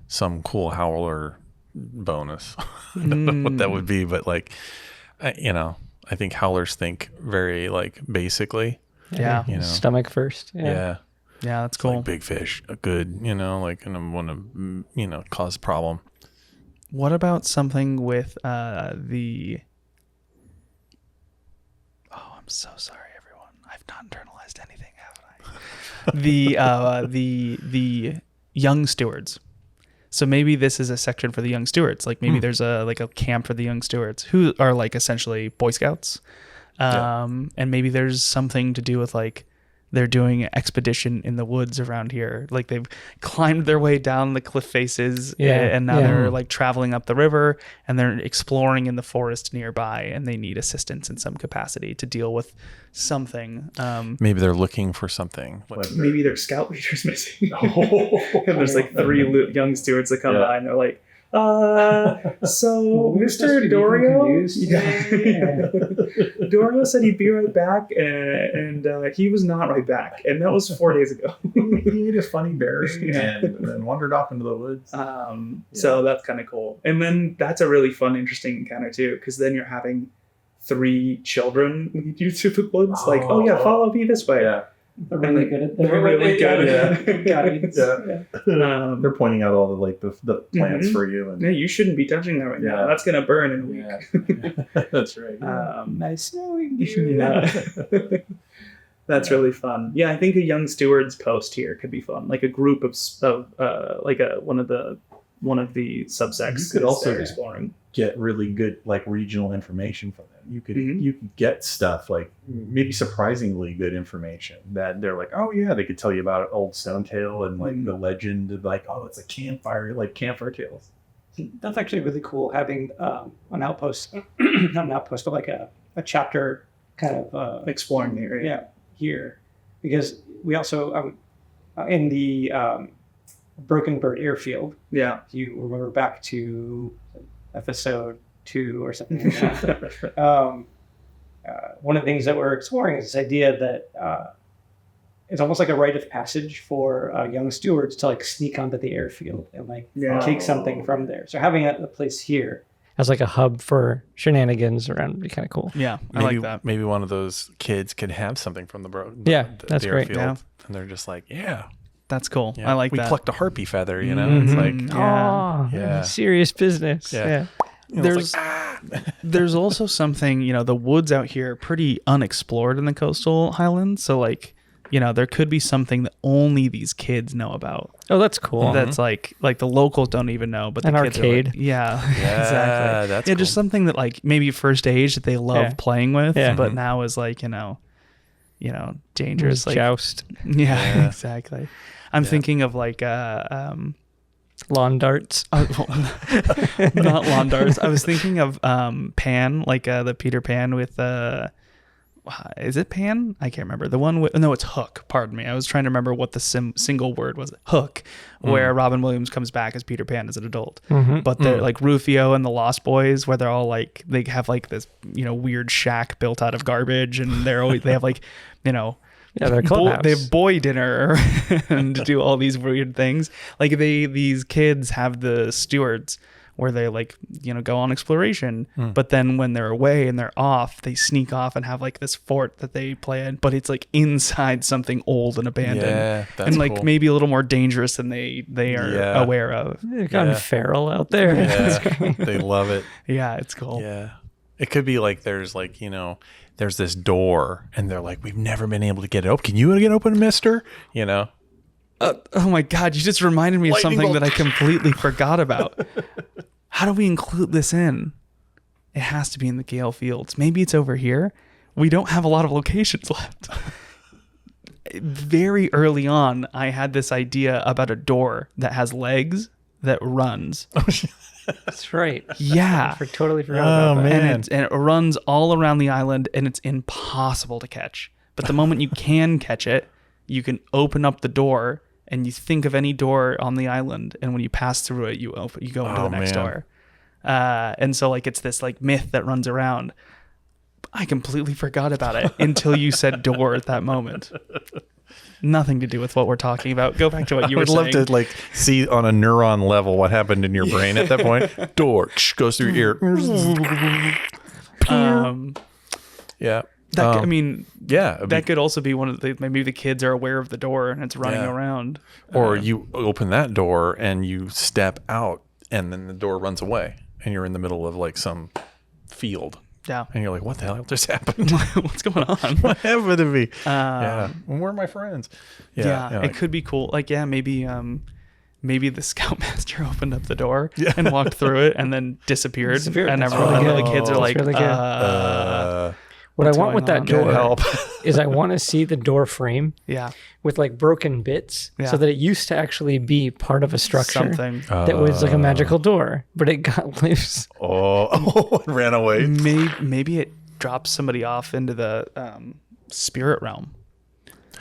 some cool howler bonus. I don't know what that would be, but like I think howlers think very like basically. Yeah. Stomach first. Yeah. Yeah, that's cool. Like big fish, a good, and I want to, cause a problem. What about something with the... Oh, I'm so sorry, everyone. I've not internalized anything, haven't I? The young stewards. So maybe this is a section for the young stewards. Like maybe there's a camp for the young stewards who are like essentially Boy Scouts. And maybe there's something to do with like they're doing an expedition in the woods around here. Like they've climbed their way down the cliff faces and now they're like traveling up the river and they're exploring in the forest nearby and they need assistance in some capacity to deal with something. Maybe they're looking for something. Maybe their scout leader's missing. And there's like 3 young stewards that come by and they're like, so Mr. Dorio, Dorio said he'd be right back, and he was not right back, and that was 4 days ago. He ate a funny berry and then wandered off into the woods. So that's kind of cool. And then that's a really fun, interesting encounter too, because then you're having 3 children lead you through the woods. Follow me this way. Yeah. They're really good at They're really good. guidance. They're pointing out all the plants for you. And yeah, you shouldn't be touching that right now. That's gonna burn in a week. That's right. Nice knowing you. Yeah. That's really fun. Yeah, I think a young stewards post here could be fun. Like a group of like one of the subsects. You could also exploring. Get really good like regional information from them. You could get stuff like maybe surprisingly good information that they're like, oh yeah, they could tell you about old stone tale and like the legend of like, oh, it's a campfire, like campfire tales. That's actually really cool having an outpost, not an outpost, but like a chapter kind of exploring the area. Yeah, here, because we also in the Broken Bird Airfield. Yeah, if you remember back to episode 2 or something like that. One of the things that we're exploring is this idea that it's almost like a rite of passage for young stewards to like sneak onto the airfield and like take something from there. So having a place here as like a hub for shenanigans around would be kind of cool. Yeah, I maybe, like that. Maybe one of those kids could have something from the that's great. airfield, yeah. and they're just like, yeah. That's cool. Yeah, I like we that. plucked a harpy feather, you know? Mm-hmm. It's like, yeah. Serious business. Yeah. You know, There's also something, the woods out here are pretty unexplored in the coastal highlands. So like, there could be something that only these kids know about. Oh, that's cool. That's like the locals don't even know, but the kids arcade. Are like, exactly. That's just something that like maybe first age that they love playing with, but now is like, dangerous. Like, joust. Yeah, exactly. I'm thinking of like lawn darts. Not lawn darts. I was thinking of Pan, like the Peter Pan with is it Pan? I can't remember. The one with it's Hook. Pardon me. I was trying to remember what the single word was. Hook, where Robin Williams comes back as Peter Pan as an adult. But they're like Rufio and the Lost Boys, where they're all like they have like this weird shack built out of garbage, and they have like they're clubhouse. They have boy dinner and do all these weird things. Like these kids have the stewards where they like, go on exploration. But then when they're away and they're off, they sneak off and have like this fort that they play in, but it's like inside something old and abandoned. Yeah, that's and like cool. maybe a little more dangerous than they are aware of. They've gone feral out there. Yeah, they love it. Yeah, it's cool. Yeah. It could be like there's like, there's this door and they're like, we've never been able to get it open. Can you get open, mister? Oh my God, you just reminded me of something that I completely forgot about. How do we include this in? It has to be in the Gale Fields. Maybe it's over here. We don't have a lot of locations left. Very early on, I had this idea about a door that has legs that runs. That's right. Yeah. I totally forgot about that. Man. And it runs all around the island, and it's impossible to catch. But the moment you can catch it, you can open up the door, and you think of any door on the island, and when you pass through it, you go into the next door. And so like it's this like myth that runs around. I completely forgot about it until you said door at that moment. Nothing to do with what we're talking about. Go back to what you were saying. I would love to like see on a neuron level what happened in your brain at that point. Door goes through your ear. Yeah. That could also be one of the, maybe the kids are aware of the door and it's running around. Or you open that door and you step out and then the door runs away and you're in the middle of like some field. Yeah. And you're like, what the hell just happened? What's going on? What happened to me? Where are my friends? It could be cool. Like, maybe the scoutmaster opened up the door and walked through it and then disappeared. And everyone, the kids are like, really good. What I want with that door is I want to see the door frame with like broken bits so that it used to actually be part of a structure that was like a magical door, but it got loose. It ran away. Maybe it drops somebody off into the spirit realm.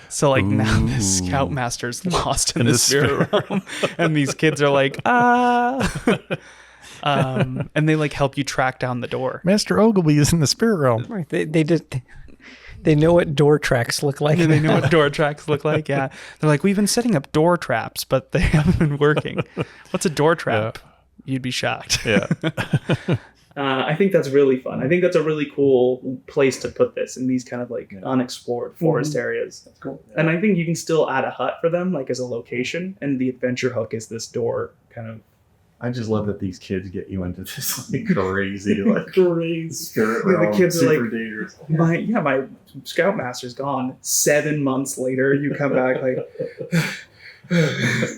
So like now the scoutmaster's lost in the spirit realm and these kids are like, and they like help you track down the door. Master Ogilvy is in the spirit realm. Right. They know what door tracks look like. Yeah, they know what door tracks look like. Yeah. They're like, we've been setting up door traps, but they haven't been working. What's a door trap? You'd be shocked. Yeah. I think that's really fun. I think that's a really cool place to put this in these kind of like unexplored forest areas. That's cool. And I think you can still add a hut for them, like as a location. And the adventure hook is this door kind of. I just love that these kids get you into this like crazy, like Crazy. spirit Yeah, the realm, kids are super like, dangerous. my scoutmaster's gone. 7 months later, you come back like,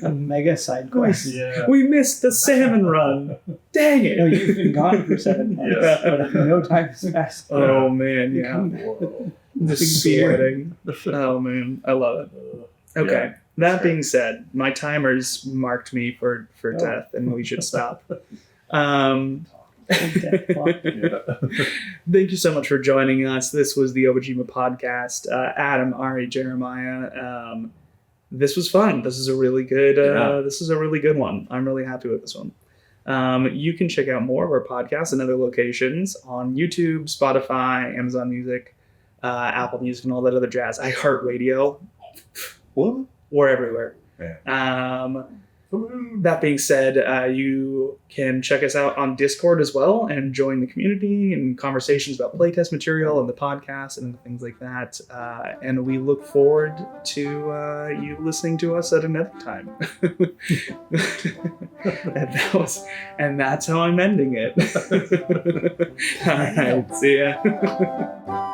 A mega side quest. Yeah. we missed the salmon run. Dang it. No, you've been gone for 7 months, but no time has passed. Oh man, yeah. Whoa. Just Big beer. sweating. Oh man, I love it. Okay. Yeah. That being said, my timer's marked me for death, and we should stop. Death clock. Thank you so much for joining us. This was the Obojima Podcast. Adam, Ari, Jeremiah. This was fun. This is a really good. This is a really good one. I'm really happy with this one. You can check out more of our podcasts and other locations on YouTube, Spotify, Amazon Music, Apple Music, and all that other jazz. iHeartRadio. What? We're everywhere. Yeah. That being said, you can check us out on Discord as well and join the community and conversations about playtest material and the podcast and things like that. And we look forward to you listening to us at another time. and that's how I'm ending it. All right, see ya.